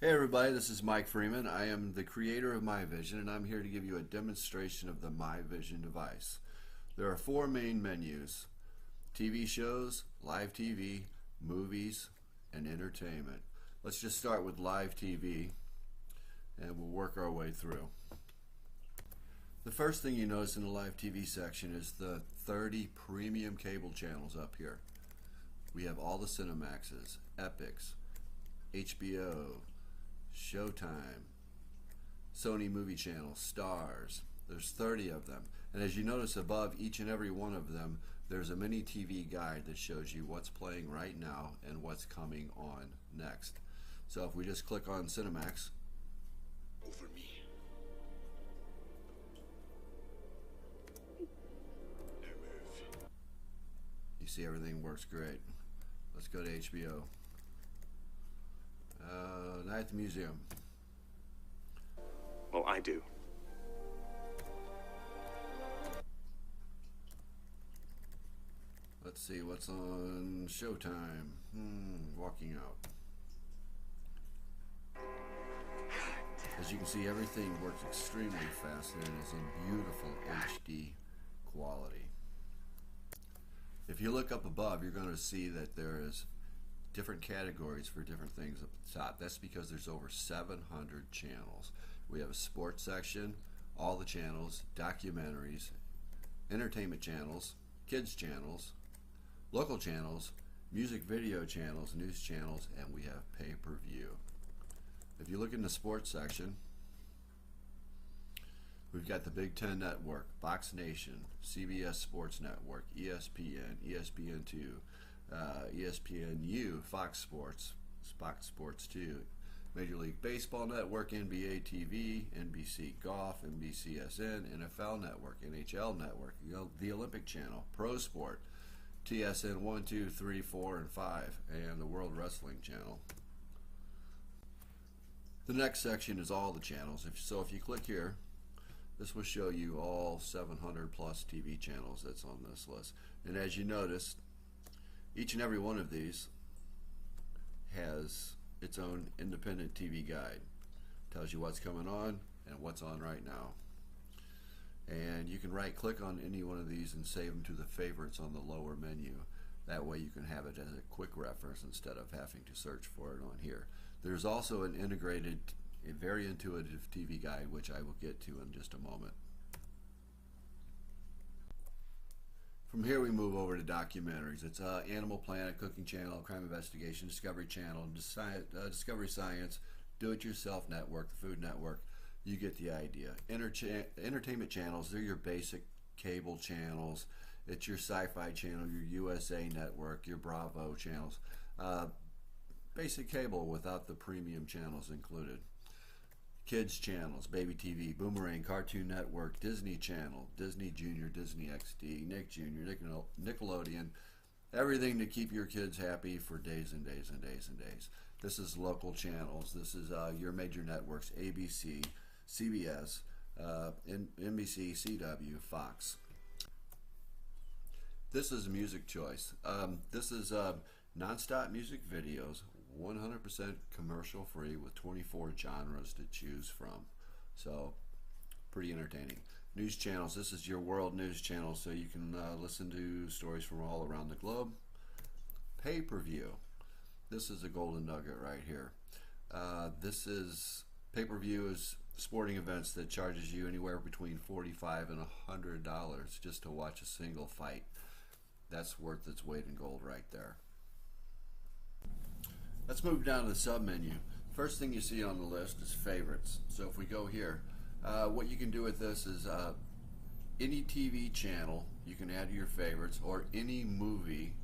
Hey everybody, this is Mike Freeman. I am the creator of MyVision, and I'm here to give you a demonstration of the MyVision device. There are four main menus: TV shows, live TV, movies, and entertainment. Let's just start with live TV and we'll work our way through. The first thing you notice in the live TV section is the 30 premium cable channels up here. We have all the Cinemaxes, Epics, HBO, Showtime, Sony Movie Channel, Stars. There's 30 of them. And as you notice above each and every one of them, there's a mini TV guide that shows you what's playing right now and what's coming on next. So if we just click on Cinemax, over me. Now move. you see everything works great. Let's go to HBO. Night at the Museum. Well, I do. Let's see what's on Showtime. Walking Out. As you can see, everything works extremely fast and is in beautiful HD quality. If you look up above, you're going to see that there is different categories for different things up the top. That's because there's over 700 channels. We have a sports section, all the channels, documentaries, entertainment channels, kids channels, local channels, music video channels, news channels, and we have pay-per-view. If you look in the sports section, we've got the Big Ten Network, Fox Nation, CBS Sports Network, ESPN, ESPN2, ESPNU, Fox Sports, Fox Sports 2, Major League Baseball Network, NBA TV, NBC Golf, NBCSN, NFL Network, NHL Network, the Olympic Channel, Pro Sport, TSN 1, 2, 3, 4, and 5, and the World Wrestling Channel. The next section is all the channels. So if you click here, this will show you all 700 plus TV channels that's on this list. And as you notice, each and every one of these has its own independent TV guide. Tells you what's coming on and what's on right now. And you can right click on any one of these and save them to the favorites on the lower menu. That way you can have it as a quick reference instead of having to search for it on here. There's also an integrated, a very intuitive TV guide, which I will get to in just a moment. From here we move over to documentaries. It's Animal Planet, Cooking Channel, Crime Investigation, Discovery Channel, Discovery Science, Do It Yourself Network, the Food Network. You get the idea. Entertainment channels, they're your basic cable channels. It's your Sci-Fi Channel, your USA Network, your Bravo channels. Basic cable without the premium channels included. Kids channels, Baby TV, Boomerang, Cartoon Network, Disney Channel, Disney Junior, Disney XD, Nick Jr., Nickelodeon, everything to keep your kids happy for days and days and days and days. This is local channels. This is your major networks: ABC, CBS, NBC, CW, Fox. This is music choice. This is non-stop music videos, 100% commercial free with 24 genres to choose from. So pretty entertaining. News channels, this is your world news channel, so you can listen to stories from all around the globe. Pay-per-view, this is a golden nugget right here. This is pay-per-view is sporting events that charges you anywhere between $45 and $100 just to watch a single fight. That's worth its weight in gold right there. Let's move down to the sub-menu. First thing you see on the list is favorites. So if we go here, what you can do with this is any TV channel you can add to your favorites, or any movie,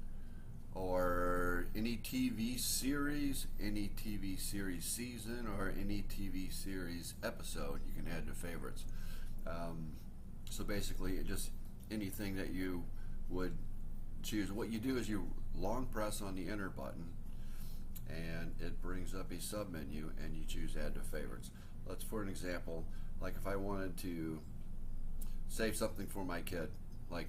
or any TV series, any TV series season, or any TV series episode you can add to favorites. So basically just anything that you would choose. What you do is you long press on the enter button and it brings up a sub menu and you choose add to favorites. Let's, for an example, like if I wanted to save something for my kid, like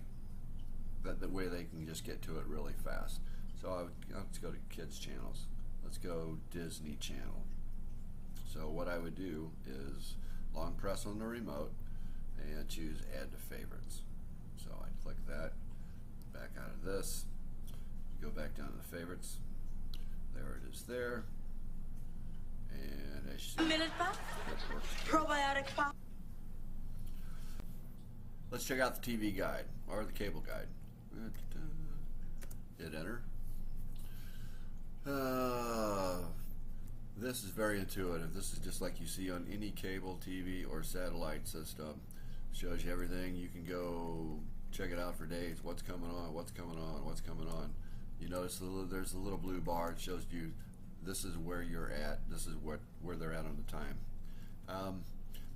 that, the way they can just get to it really fast. So let's go to kids channels. Let's go Disney Channel. So what I would do is long press on the remote and choose add to favorites. So I'd click that, back out of this, go back down to the favorites. There it is there. And as you see, Minute pop, it works. probiotic pop. Let's check out the TV guide or the cable guide. Hit enter. This is very intuitive. This is just like you see on any cable TV or satellite system. Shows you everything. You can go check it out for days. What's coming on, what's coming on, what's coming on. You notice there's a little blue bar. It shows you this is where you're at. This is where they're at on the time.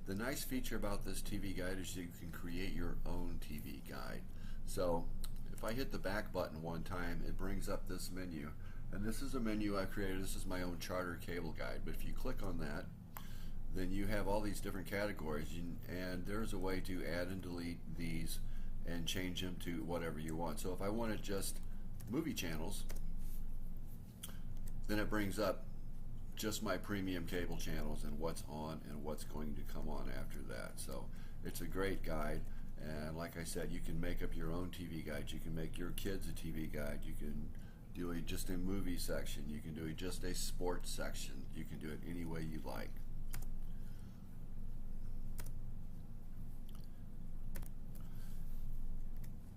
The nice feature about this TV guide is you can create your own TV guide. So if I hit the back button one time, it brings up this menu. And this is a menu I created. This is my own charter cable guide. But if you click on that, then you have all these different categories. And there's a way to add and delete these and change them to whatever you want. So if I wanted just movie channels, then it brings up just my premium cable channels and what's on and what's going to come on after that. So it's a great guide, and like I said, you can make up your own TV guide. You can make your kids a TV guide. You can do just a movie section. You can do just a sports section. You can do it any way you like.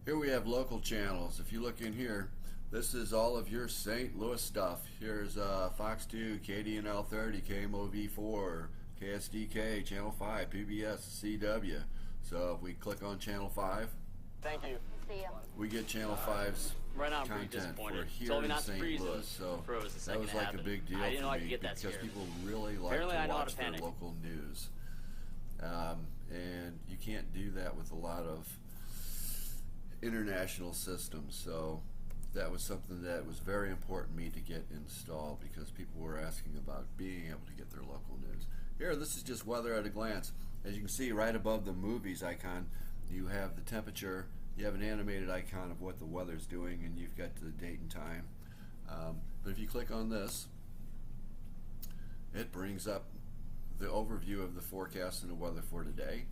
Here we have local channels. If you look in here, this is all of your St. Louis stuff. Here's Fox 2, KDNL 30, KMOV4, KSDK, Channel 5, PBS, CW. So if we click on Channel 5, thank you. See ya. we get Channel 5's Right now I'm pretty content for disappointed. here Told me in not to St. freeze Louis. it. So Froze the that second was it like a happened. big deal I didn't know for I me could get that because scared. people really like Apparently I to know how watch to their panic. local news. And you can't do that with a lot of international systems. So that was something that was very important to me to get installed because people were asking about being able to get their local news. Here, this is just weather at a glance. As you can see, right above the movies icon, you have the temperature. You have an animated icon of what the weather's doing, and you've got the date and time. But if you click on this, it brings up the overview of the forecast and the weather for today,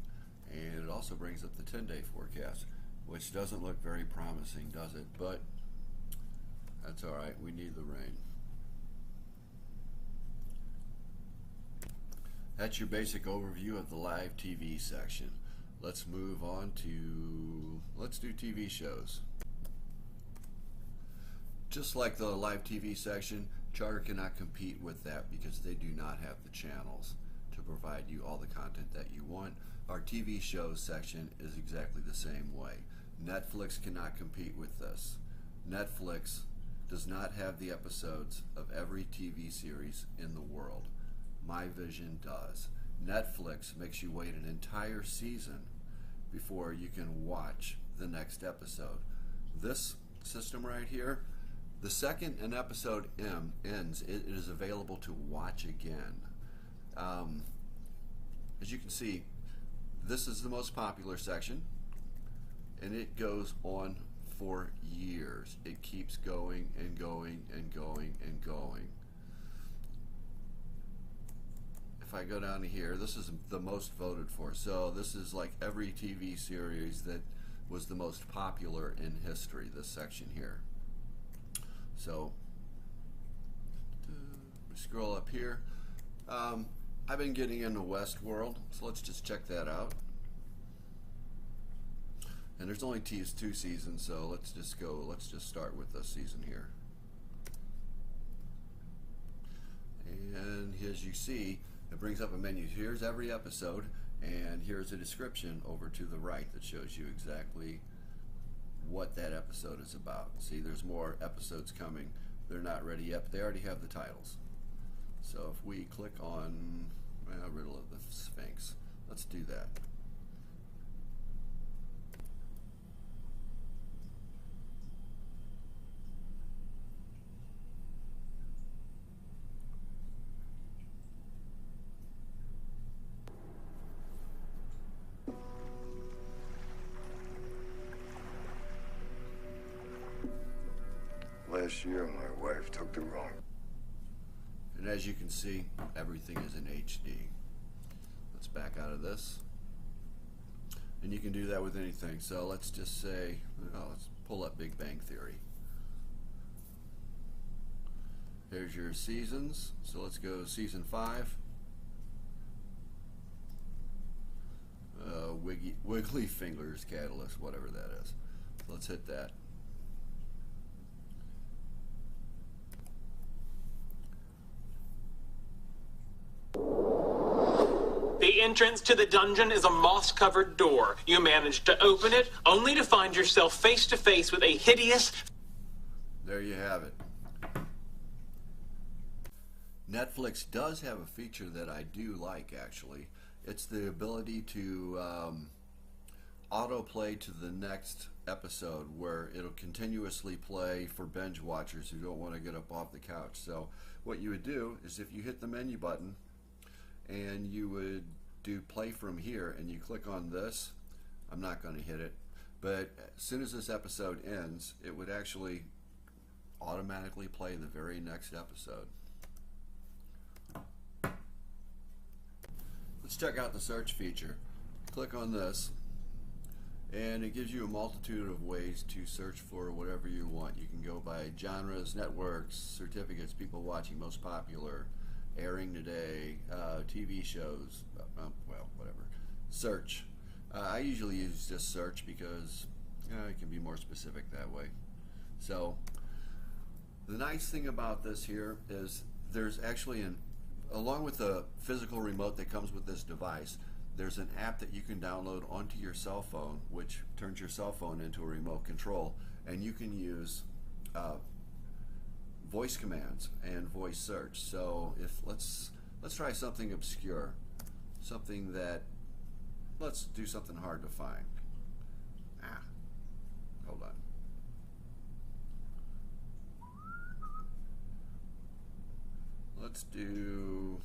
and it also brings up the 10-day forecast, which doesn't look very promising, does it? But that's all right. We need the rain. That's your basic overview of the live TV section. Let's move on to, let's do TV shows. Just like the live TV section, Charter cannot compete with that because they do not have the channels to provide you all the content that you want. Our TV shows section is exactly the same way. Netflix cannot compete with this. Netflix does not have the episodes of every TV series in the world. MyVision does. Netflix makes you wait an entire season before you can watch the next episode. This system right here, the second an episode ends, it is available to watch again. As you can see, this is the most popular section, and it goes on for years. It keeps going and going and going and going. If I go down to here, this is the most voted for. So this is like every TV series that was the most popular in history, this section here. So scroll up here. I've been getting into Westworld, so let's just check that out. And there's only 2 seasons, so let's just start with this season here. And as you see, it brings up a menu. Here's every episode, and here's a description over to the right that shows you exactly what that episode is about. See, there's more episodes coming. They're not ready yet, but they already have the titles. So if we click on Riddle of the Sphinx, let's do that. Last year, my wife took the wrong. And And as you can see, everything is in HD. Let's back out of this. And you can do that with anything. So let's just say, let's pull up Big Bang Theory. Here's your seasons. So let's go season 5. Wiggly Fingers Catalyst, whatever that is. Let's hit that. The entrance to the dungeon is a moss-covered door. You manage to open it, only to find yourself face to face with a hideous... There you have it. Netflix does have a feature that I do like, actually. It's the ability to autoplay to the next episode, where it'll continuously play for binge watchers who don't want to get up off the couch. So what you would do is, if you hit the menu button and you would do play from here and you click on this, I'm not going to hit it, but as soon as this episode ends, it would actually automatically play the very next episode. Let's check out the search feature. Click on this and it gives you a multitude of ways to search for whatever you want. You can go by genres, networks, certificates, people watching, most popular, airing today, TV shows, well, whatever. Search. I usually use just search because it can be more specific that way. So the nice thing about this here is there's actually along with the physical remote that comes with this device, there's an app that you can download onto your cell phone, which turns your cell phone into a remote control, and you can use voice commands and voice search. So let's try something obscure, something that, let's do something hard to find. Hold on. Let's do,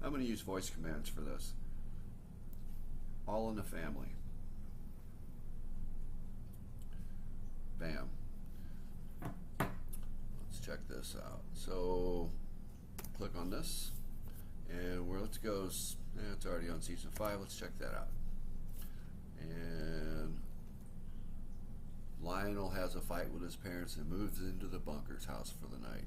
I'm going to use voice commands for this. All in the Family. Bam. Let's check this out. So click on this and let's go, it's already on season 5, let's check that out. And Lionel has a fight with his parents and moves into the bunker's house for the night.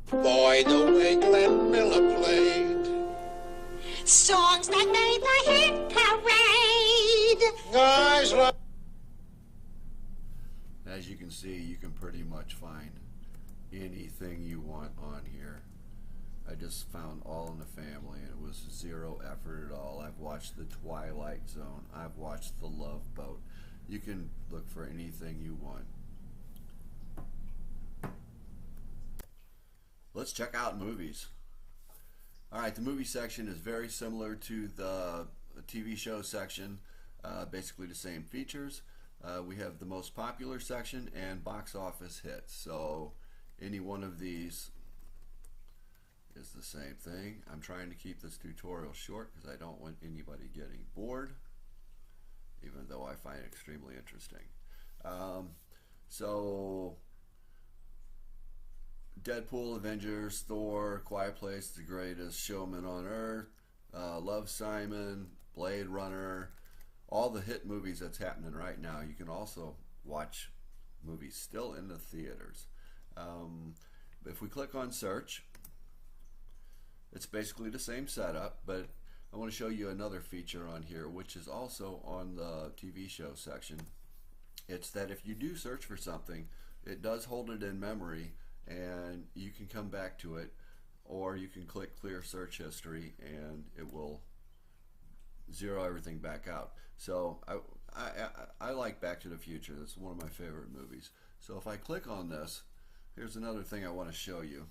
Boy, the way Glenn Miller played. Songs that made the hit parade. Guys like... As you can see, you can pretty much find anything you want on here. I just found All in the Family and it was zero effort at all. I've watched The Twilight Zone. I've watched The Love Boat. You can look for anything you want. Let's check out movies. Alright, the movie section is very similar to the TV show section, basically the same features. We have the most popular section and box office hits. So any one of these is the same thing. I'm trying to keep this tutorial short because I don't want anybody getting bored, even though I find it extremely interesting. So Deadpool, Avengers, Thor, Quiet Place, The Greatest Showman on Earth, Love, Simon, Blade Runner, all the hit movies that's happening right now. You can also watch movies still in the theaters. If we click on search, it's basically the same setup, but I want to show you another feature on here, which is also on the TV show section. It's that if you do search for something, it does hold it in memory, and you can come back to it, or you can click clear search history and it will zero everything back out. So I like Back to the Future. That's one of my favorite movies. So if I click on this, here's another thing I want to show you.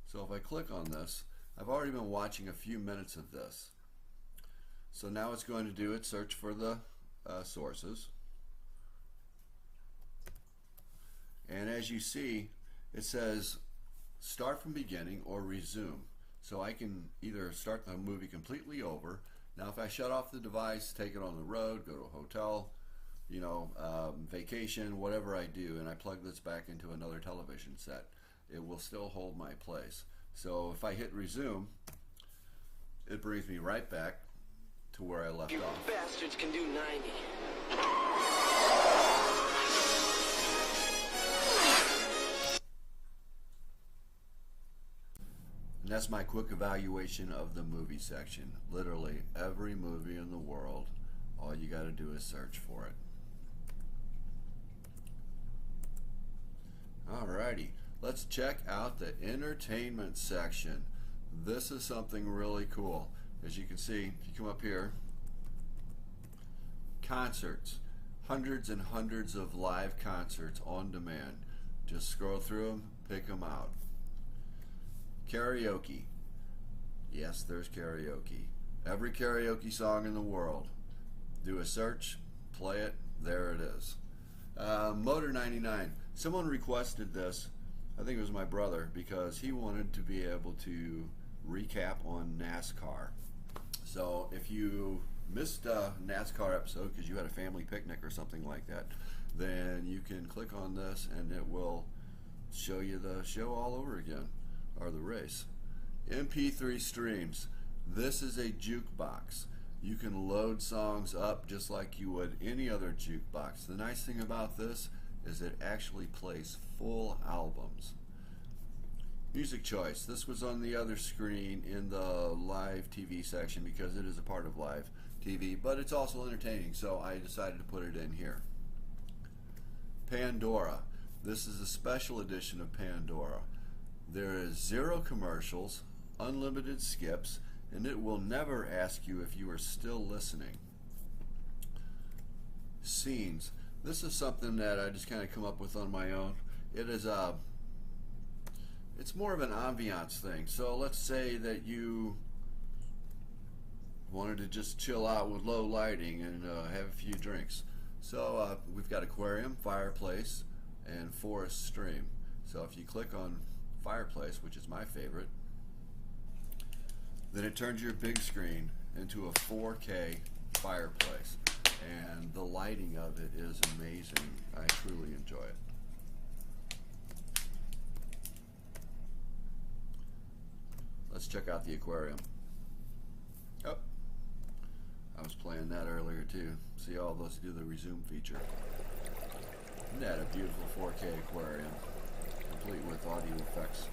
So if I click on this, I've already been watching a few minutes of this. So now it's going to do its search for the sources. And as you see, it says start from beginning or resume. So I can either start the movie completely over. Now if I shut off the device, take it on the road, go to a hotel, you know, vacation, whatever I do, and I plug this back into another television set, it will still hold my place. So if I hit resume, it brings me right back to where I left off. You bastards can do 90. And that's my quick evaluation of the movie section. Literally every movie in the world, all you got to do is search for it. Alrighty, let's check out the entertainment section. This is something really cool. As you can see, if you come up here, concerts, hundreds and hundreds of live concerts on demand. Just scroll through them, pick them out. Karaoke. Yes, there's karaoke. Every karaoke song in the world. Do a search, play it, there it is. Motor 99. Someone requested this, I think it was my brother, because he wanted to be able to recap on NASCAR. So if you missed a NASCAR episode because you had a family picnic or something like that, then you can click on this and it will show you the show all over again, or the race. MP3 streams. This is a jukebox. You can load songs up just like you would any other jukebox. The nice thing about this is it actually plays full albums. Music choice. This was on the other screen in the live TV section because it is a part of live TV, but it's also entertaining, so I decided to put it in here. Pandora. This is a special edition of Pandora. There is 0 commercials, unlimited skips, and it will never ask you if you are still listening. Scenes. This is something that I just kind of come up with on my own. It is it's more of an ambiance thing. So let's say that you wanted to just chill out with low lighting and have a few drinks. So we've got aquarium, fireplace, and forest stream. So if you click on fireplace, which is my favorite, then it turns your big screen into a 4K fireplace, and the lighting of it is amazing. I truly enjoy it. Let's check out the aquarium. Oh, I was playing that earlier too. See, all those do the resume feature. Isn't that a beautiful 4K aquarium, complete with audio effects?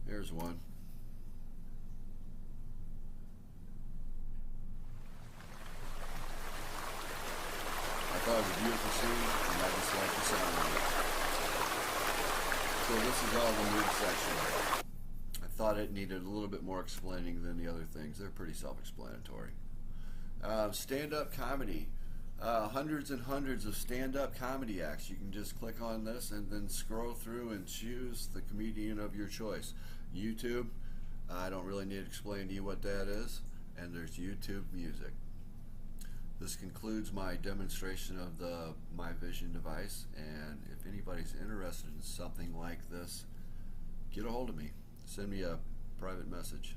Here's one. I thought it was a beautiful scene, and I just like the sound of it. So this is all the mood section. I thought it needed a little bit more explaining than the other things. They're pretty self-explanatory. Stand-up comedy. Hundreds and hundreds of stand-up comedy acts. You can just click on this and then scroll through and choose the comedian of your choice. YouTube, I don't really need to explain to you what that is. And there's YouTube Music. This concludes my demonstration of the MyVision device, and if anybody's interested in something like this, get a hold of me. Send me a private message.